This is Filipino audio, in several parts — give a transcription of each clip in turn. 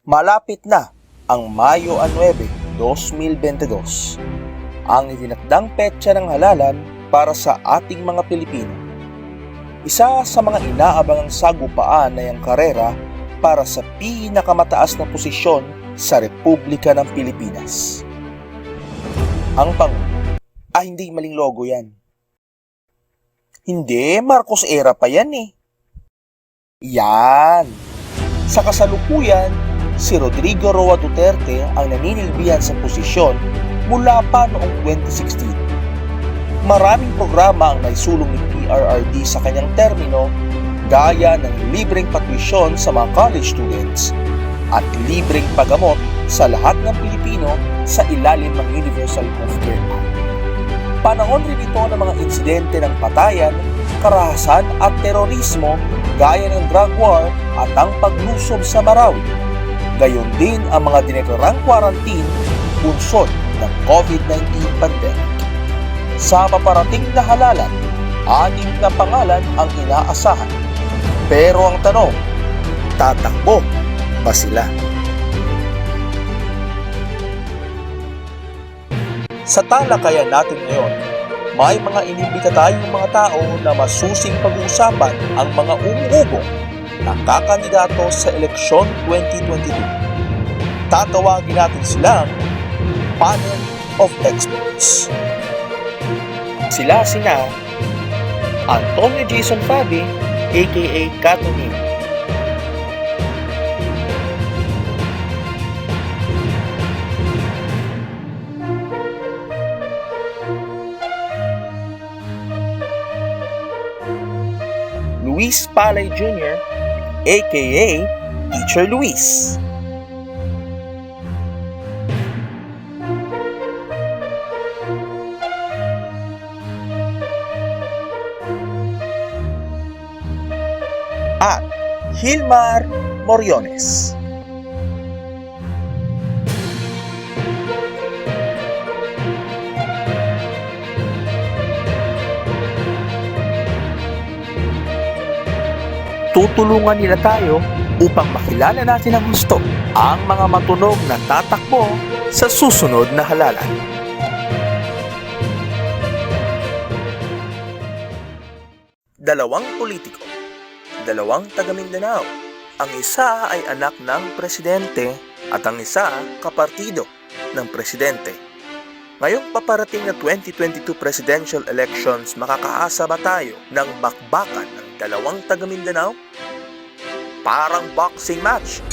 Malapit na ang Mayo 9, 2022, ang itinakdang petsa ng halalan para sa ating mga Pilipino. Isa sa mga inaabangang sagupaan na yung karera para sa pinakamataas na posisyon sa Republika ng Pilipinas. Ang Pangulo. Hindi maling logo yan. Hindi, Marcos era pa yan eh. Yan. Sa kasalukuyan, si Rodrigo Roa Duterte ang naninilbihan sa posisyon mula pa noong 2016. Maraming programa ang naisulong ni PRRD sa kanyang termino, gaya ng libreng patwisyon sa mga college students at libreng paggamot sa lahat ng Pilipino sa ilalim ng Universal Healthcare Act. Panahon rin ito ng mga insidente ng patayan, karahasan at terorismo gaya ng drug war at ang paglusob sa Marawi. Gayon din ang mga dineklarang quarantine bunsod ng COVID-19 pandemic. Sa paparating na halalan, 6 na pangalan ang inaasahan. Pero ang tanong, tatakbo ba sila? Sa talakayan natin ngayon, may mga inimbita tayong mga tao na masusing pag-uusapan ang mga umuugong na kakandidato sa eleksyon 2022. Tatawagin natin silang panel of experts. Sila Antonio Jason Fabi, aka Katunin, Luis Palay Jr., aka Teacher Luis, at Hilmar Moriones. Tutulungan nila tayo upang makilala natin ang gusto ang mga matunog na tatakbo sa susunod na halalan. Dalawang politiko, dalawang taga Mindanao. Ang isa ay anak ng presidente at ang isa kapartido ng presidente. Ngayong paparating na 2022 presidential elections, makakaasa ba tayo ng bakbakan ng dalawang taga Mindanao? Parang boxing match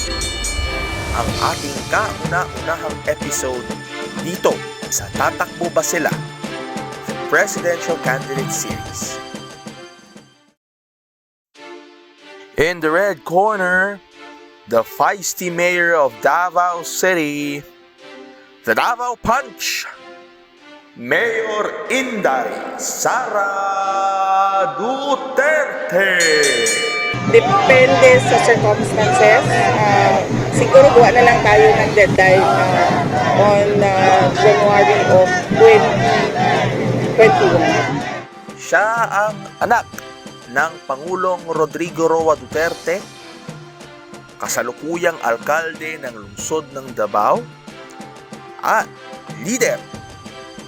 ang ating kauna-unahang episode dito sa Tatakbo Ba Sila? The Presidential Candidate Series. In the red corner, the feisty mayor of Davao City, the Davao Punch, Mayor Inday Sara Duterte. Depende sa circumstances. Siguro gawa na lang tayo ng deadline on January of 2021. Siya ang anak ng Pangulong Rodrigo Roa Duterte, kasalukuyang alkalde ng lungsod ng Davao, at leader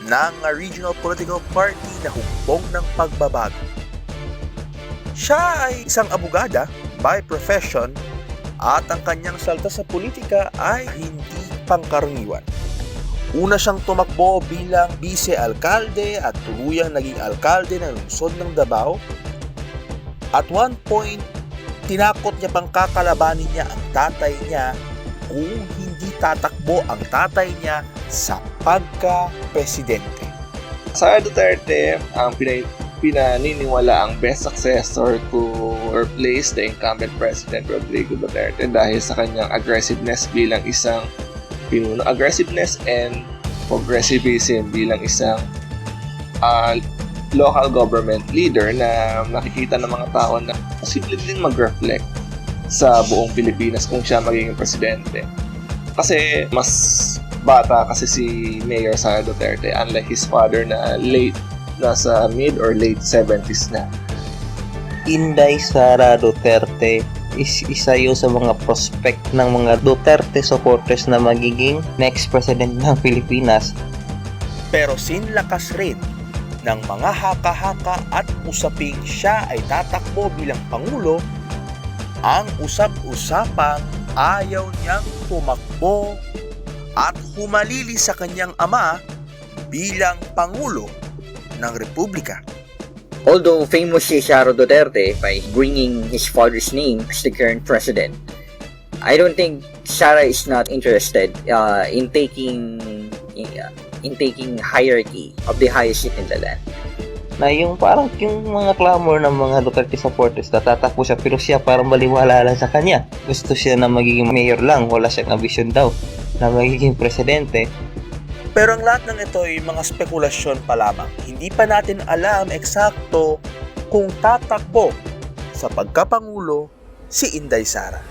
ng regional political party na Hukbong ng Pagbabago. Siya ay isang abogada by profession at ang kanyang salta sa politika ay hindi pangkaraniwan. Una siyang tumakbo bilang vice-alkalde at tuluyang naging alkalde ng lungsod ng Davao. At one point, tinakot niya pang kakalabanin niya ang tatay niya kung hindi tatakbo ang tatay niya sa pagka-presidente. Sara Duterte ang pinaniniwala ang best successor to replace the incumbent President Rodrigo Duterte dahil sa kanyang aggressiveness bilang isang pinuno, aggressiveness and progressivism bilang isang local government leader na nakikita ng mga tao na posible din mag-reflect sa buong Pilipinas kung siya magiging presidente. Kasi mas bata kasi si Mayor Sara Duterte, unlike his father na nasa mid or late 70s na. Inday Sara Duterte is isa yun sa mga prospect ng mga Duterte supporters na magiging next president ng Pilipinas. Pero sinlakas rin ng mga haka-haka at usaping siya ay tatakbo bilang Pangulo, ang usap-usapang ayaw niyang tumakbo at humalili sa kanyang ama bilang Pangulo ng Republika. Although famous si Sara Duterte by bringing his father's name as the current president, I don't think Sara is not interested in taking hierarchy of the highest seat in the land. Na yung parang yung mga clamor ng mga Duterte supporters na tatakbo siya pero siya parang baliwala lang sa kanya. Gusto siya na magiging mayor lang, wala siyang ambisyon daw na magiging presidente. Pero ang lahat ng ito ay mga spekulasyon pa lamang. Hindi pa natin alam eksakto kung tatakbo sa pagkapangulo si Inday Sara.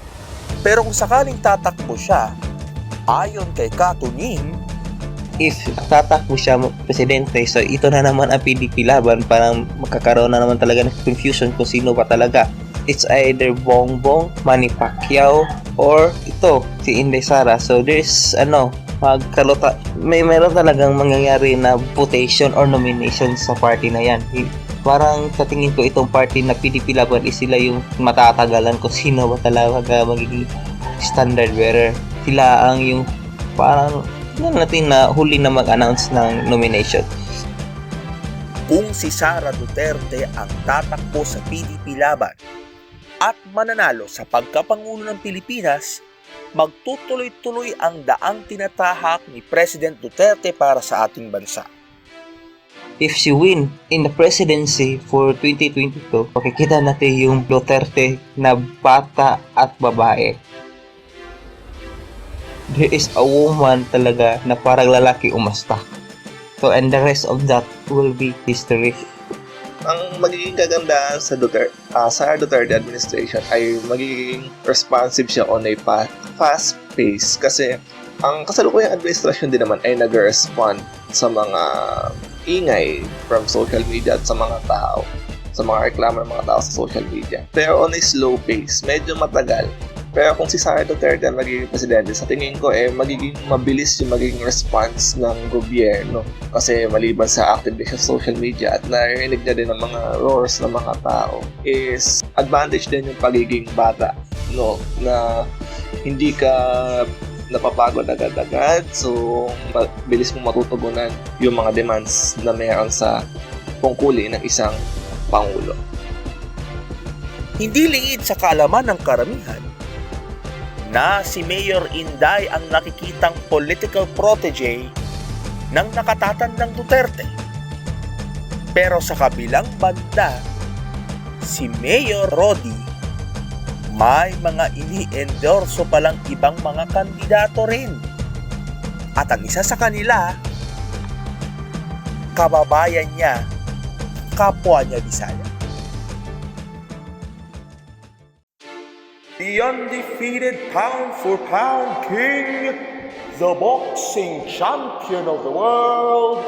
Pero kung sakaling tatakbo siya, ayon kay Katuning, If tatakbo siya presidente, so ito na naman ang PDP laban, parang magkakaroon na naman talaga ng confusion kung sino ba talaga. It's either Bongbong, Manny Pacquiao, or ito, si Inday Sara. So there's meron talagang mangyayari na votation or nomination sa party na yan. Parang sa tingin ko itong party na PDP laban is sila yung matatagalan kung sino ba talaga magiging standard bearer. Sila ang yung parang natin na huli na mag-announce ng nomination. kung si Sara Duterte ang tatakbo sa PDP laban at mananalo sa pagkapangulo ng Pilipinas, magtutuloy-tuloy ang daang tinatahak ni President Duterte para sa ating bansa. If she win in the presidency for 2022, makikita natin yung Duterte na bata at babae. There is a woman talaga na parang lalaki umasta. So, and the rest of that will be history. Ang magiging kagandahan sa Sara Duterte administration ay magiging responsive siya on a fast pace kasi ang kasalukuyang administrasyon din naman ay nag-respond sa mga ingay from social media at sa mga tao, sa mga reklamo ng mga tao sa social media. Pero on a slow pace, medyo matagal. Pero kung si Sara Duterte ang magiging presidente, sa tingin ko magiging mabilis yung magiging response ng gobyerno. Kasi maliban sa active siya sa social media at narinig niya din ng mga roars ng mga tao, is advantage din yung pagiging bata, no? Na hindi ka napapagod agad-agad, so bilis mong matutugunan yung mga demands na mayroon sa tungkulin ng isang pangulo. Hindi lingid sa kaalaman ng karamihan na si Mayor Inday ang nakikitang political protege ng nakatatandang Duterte. Pero sa kabilang banda, si Mayor Rodi may mga ini-endorso palang ibang mga kandidato rin. At ang isa sa kanila, kababayan niya, kapwa niya Bisaya. The undefeated pound-for-pound king, the boxing champion of the world,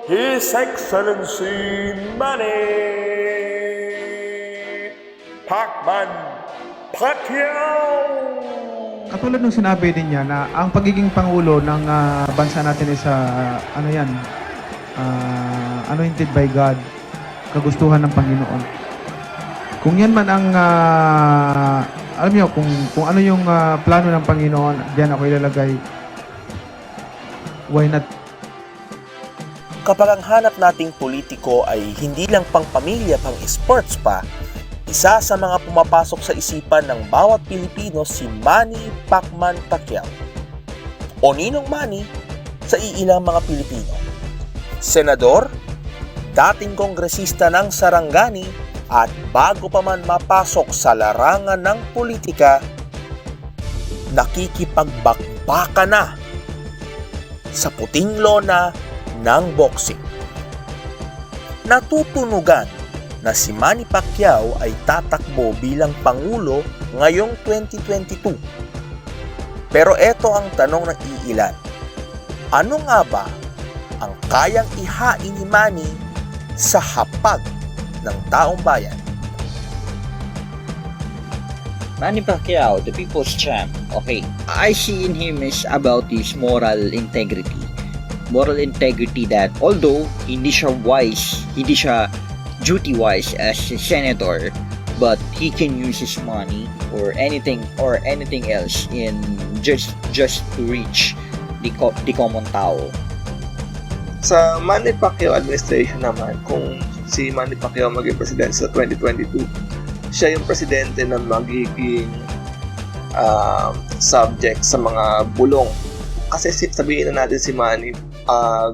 His Excellency Manny Pacman Pacquiao! Katulad ng sinabi din niya na ang pagiging pangulo ng bansa natin is anointed by God, kagustuhan ng Panginoon. Kung yan man ang alam niyo kung ano yung plano ng Panginoon, diyan ako ilalagay. Why not? Kapag ang hanap nating politiko ay hindi lang pang pamilya, pang sports pa, isa sa mga pumapasok sa isipan ng bawat Pilipino si Manny Pacman Pacquiao o Ninong Manny sa iilang mga Pilipino. Senador, dating kongresista ng Sarangani, at bago pa man mapasok sa larangan ng politika, nakikipagbakbaka na sa puting lona ng boxing. Natutunugan na si Manny Pacquiao ay tatakbo bilang Pangulo ngayong 2022. Pero eto ang tanong ng iilan. Ano nga ba ang kayang ihain ni Manny sa hapag ng taong bayan? Manny Pacquiao, the people's champ, okay, I see in him is about his moral integrity. Moral integrity that although hindi siya wise, hindi siya duty-wise as a senator, but he can use his money or anything else in just to reach the common tao. Sa Manny Pacquiao administration naman, kung si Manny Pacquiao maging presidente sa 2022, siya yung presidente na magiging subject sa mga bulong. Kasi sabihin na natin si Manny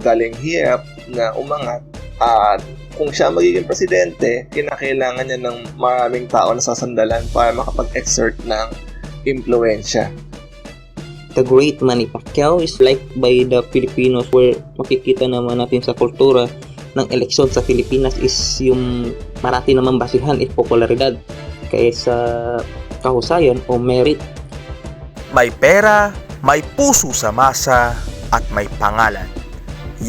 galing hirap na umangat, at kung siya magiging presidente, kinakailangan niya ng maraming tao na sasandalan para makapag-exert ng impluensya. The great Manny Pacquiao is liked by the Filipinos, where makikita naman natin sa kultura ng eleksyon sa Pilipinas is yung marati naman basihan is popularidad kaysa kahusayan o merit. May pera, may puso sa masa, at may pangalan.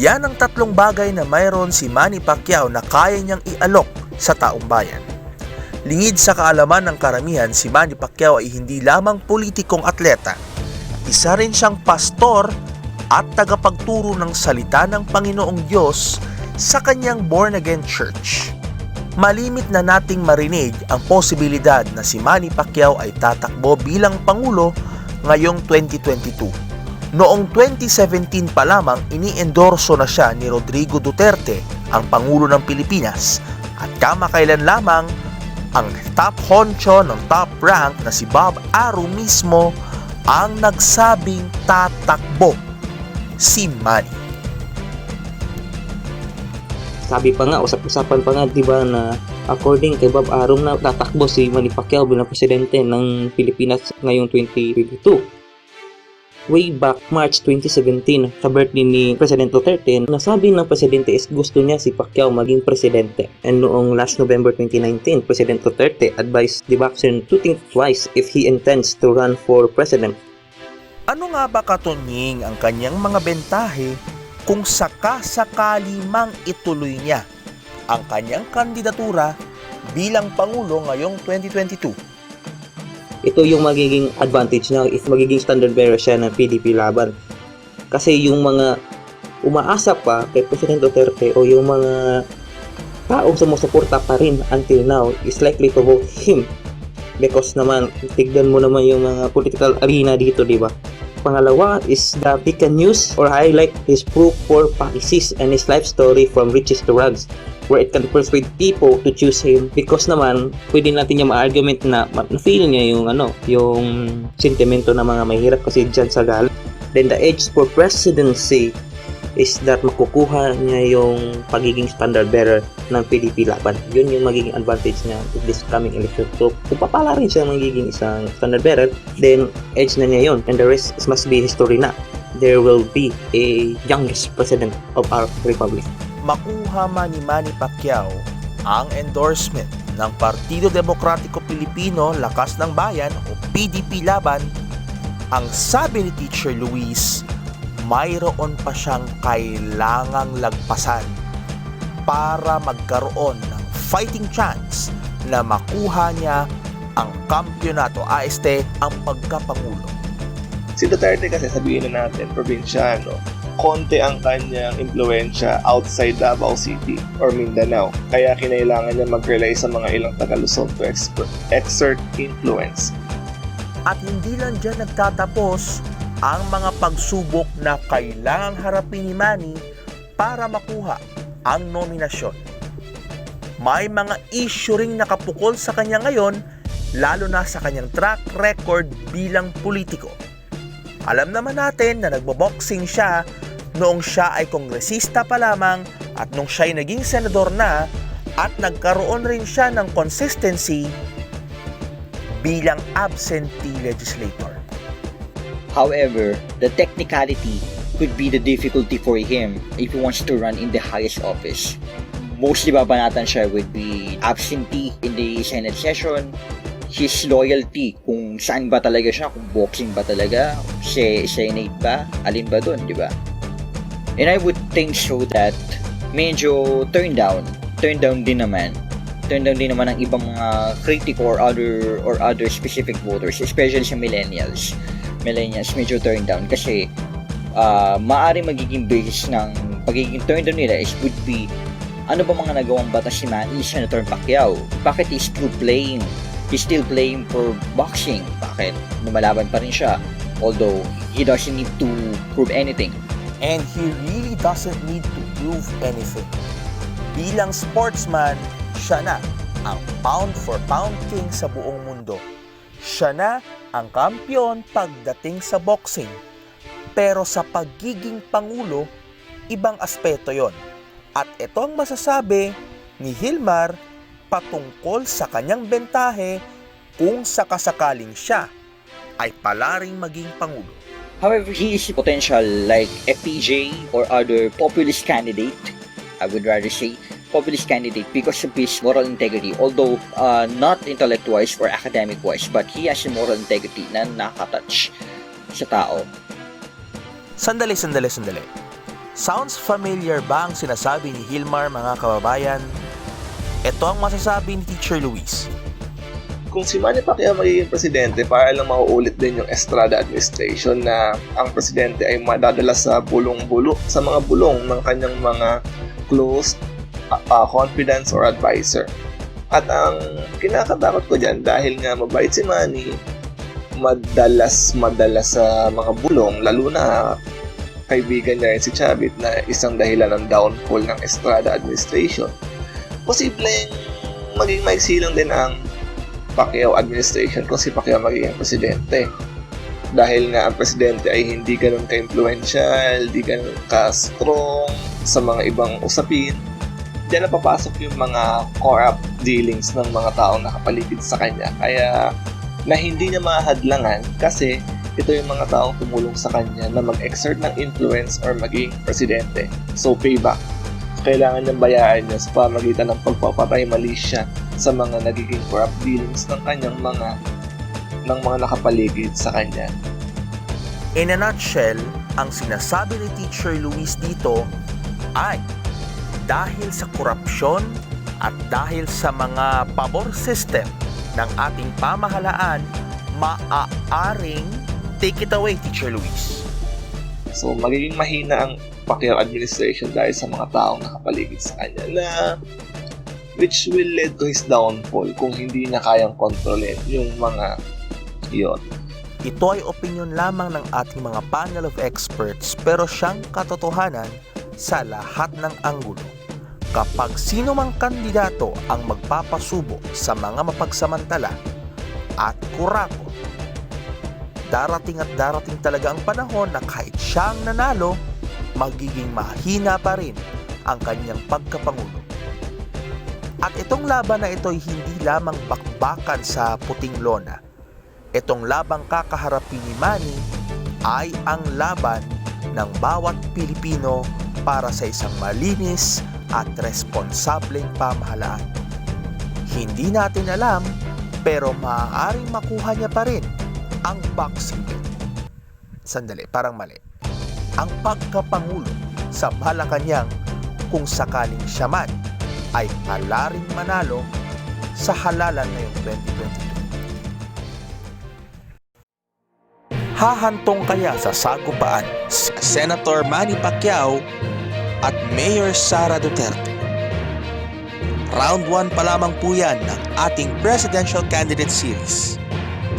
Yan ang tatlong bagay na mayroon si Manny Pacquiao na kaya niyang ialok sa taong bayan. Lingid sa kaalaman ng karamihan, si Manny Pacquiao ay hindi lamang politikong atleta. Isa rin siyang pastor at tagapagturo ng salita ng Panginoong Diyos sa kanyang born-again church. Malimit na nating marinig ang posibilidad na si Manny Pacquiao ay tatakbo bilang Pangulo ngayong 2022. Noong 2017 pa lamang ini-endorso na siya ni Rodrigo Duterte, ang Pangulo ng Pilipinas, at kamakailan lamang ang top honcho ng top rank na si Bob Aru mismo ang nagsabing tatakbo si Manny. Sabi pa nga, usap-usapan pa nga, di ba, na according kay Bob Arum na tatakbo si Manny Pacquiao bilang presidente ng Pilipinas ngayong 2022. Way back March 2017, sa birthday ni President Duterte, nasabi ng presidente is gusto niya si Pacquiao maging presidente. And noong last November 2019, President Duterte advised the boxer to think twice if he intends to run for president. Ano nga ba katunying ang kanyang mga bentahe kung sakasakali mang ituloy niya ang kanyang kandidatura bilang Pangulo ngayong 2022? Ito yung magiging advantage niya if magiging standard bearer siya ng PDP laban. Kasi yung mga umaasa pa kay President Duterte o yung mga taong sumusuporta pa rin until now is likely to vote him. Because naman, tignan mo naman yung mga political arena dito, di ba? Pangalawa is the he can use or highlight his pro-poor policies and his life story from riches to rags, where it can persuade people to choose him because naman pwede natin yung ma-argument na feel niya yung yung sentimento ng mga mahirap kasi dyan sa galing. Then the edge for presidency is that makukuha niya yung pagiging standard bearer ng PDP laban. Yun yung magiging advantage niya in this coming election. So kung papala rin siya magiging isang standard bearer, then edge na niya yun. And the rest must be history na. There will be a youngest president of our republic. Makuha man ni Manny Pacquiao ang endorsement ng Partido Demokratiko Pilipino Lakas ng Bayan o PDP Laban, ang sabi ni Teacher Luis, mayroon pa siyang kailangang lagpasan para magkaroon ng fighting chance na makuha niya ang kampyonato, ang pagkapangulo. Si Duterte kasi sabihin na natin, probinsyano, konti ang kanyang impluensya outside Davao City or Mindanao. Kaya kinailangan niya mag-rely sa mga ilang taga-Luzon to exert influence. At hindi lang dyan nagtatapos ang mga pagsubok na kailangang harapin ni Manny para makuha ang nominasyon. May mga issue ring nakapukol sa kanya ngayon, lalo na sa kanyang track record bilang politiko. Alam naman natin na nagboboxing siya noong siya ay kongresista pa lamang at nung siya ay naging senador na, at nagkaroon rin siya ng consistency bilang absentee legislator. However, the technicality could be the difficulty for him if he wants to run in the highest office. Mostly babanatan siya would be absentee in the Senate session, his loyalty, kung saan ba talaga siya, kung boxing ba talaga, Senate ba, alin ba dun, di ba? And I would think so that medyo turn down din naman turn down din naman ng ibang mga critic or other specific voters, especially sa millennials. Millennials medyo turn down kasi maaari magiging basis ng pagiging turn down nila is would be ano ba mga nagawang batas si Manny Senator Pacquiao? Bakit he's still playing? He's still playing for boxing. Bakit? Lumalaban pa rin siya. Although, he doesn't need to prove anything. And he really doesn't need to prove anything. Bilang sportsman, siya na ang pound for pound king sa buong mundo. Siya na ang kampiyon pagdating sa boxing. Pero sa pagiging pangulo, ibang aspeto yon. At ito ang masasabi ni Hilmar patungkol sa kanyang bentahe kung sakasakaling siya ay palaring maging pangulo. However, he is potential like FPJ or other populist candidate. I would rather say populist candidate because of his moral integrity. Although not intellect-wise or academic-wise, but he has a moral integrity na nakatouch sa tao. Sandali. Sounds familiar ba ang sinasabi ni Hilmar, mga kababayan? Ito ang masasabi ni Teacher Luis. Kung si Manny Pacquiao magiging presidente, para lang mauulit din yung Estrada administration na ang presidente ay madadala sa sa mga bulong ng kanyang mga close confidence or advisor. At ang kinakatakot ko dyan, dahil nga mabait si Manny, madalas sa mga bulong, lalo na kaibigan niya rin si Chavit na isang dahilan ng downfall ng Estrada administration. Posibleng maging maigsilang din ang Pacquiao administration kung si Pacquiao magiging presidente. Dahil nga ang presidente ay hindi ganun ka-influential, hindi ganun ka-strong sa mga ibang usapin, diyan na papasok yung mga corrupt dealings ng mga taong nakapaligid sa kanya. Kaya na hindi niya mahadlangan kasi ito yung mga taong tumulong sa kanya na mag-exert ng influence or maging presidente. So payback. Kailangan niyang bayaan niya sa pamagitan ng pagpapatay malisya sa mga nagiging corrupt dealings ng kanyang mga nakapaligid sa kanya. In a nutshell, ang sinasabi ni Teacher Luis dito ay dahil sa korupsyon at dahil sa mga pabor system ng ating pamahalaan, maaaring take it away, Teacher Luis. So magiging mahina ang Pacquiao administration dahil sa mga taong nakapaligid sa kanya na which will lead to his downfall kung hindi niya kayang kontrolin yung mga iyon. Ito ay opinion lamang ng ating mga panel of experts pero siyang katotohanan sa lahat ng anggulo. Kapag sino mang kandidato ang magpapasubo sa mga mapagsamantala at kurako, darating talaga ang panahon na kahit siyang nanalo, magiging mahina pa rin ang kanyang pagkapangulo. At itong laban na ito ay hindi lamang bakbakan sa puting lona. Itong labang kakaharapin ni Manny ay ang laban ng bawat Pilipino para sa isang malinis at responsableng pamahalaan. Hindi natin alam pero maaaring makuha niya pa rin ang boxing belt. Sandali, parang mali. Ang pagkapangulo sa Malacanang kung sakaling siya man ay palaring manalo sa halalan ngayong 2022. Hahantong kaya sa sagupaan si Senator Manny Pacquiao at Mayor Sara Duterte? Round 1 pa lamang po yan ng ating Presidential Candidate Series.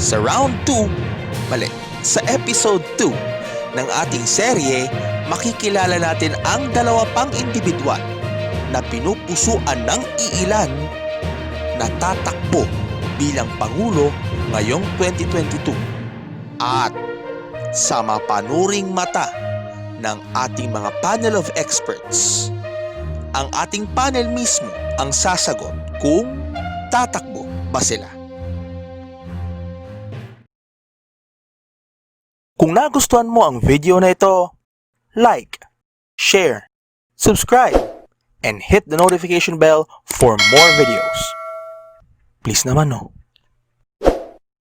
Sa round 2, sa episode 2 ng ating serye, makikilala natin ang dalawa pang individual na pinupusuan ng iilan na tatakbo bilang Pangulo ngayong 2022. At sa mapanuring mata ng ating mga panel of experts, ang ating panel mismo ang sasagot kung tatakbo ba sila. Kung nagustuhan mo ang video na ito, like, share, subscribe, and hit the notification bell for more videos. Please naman, no?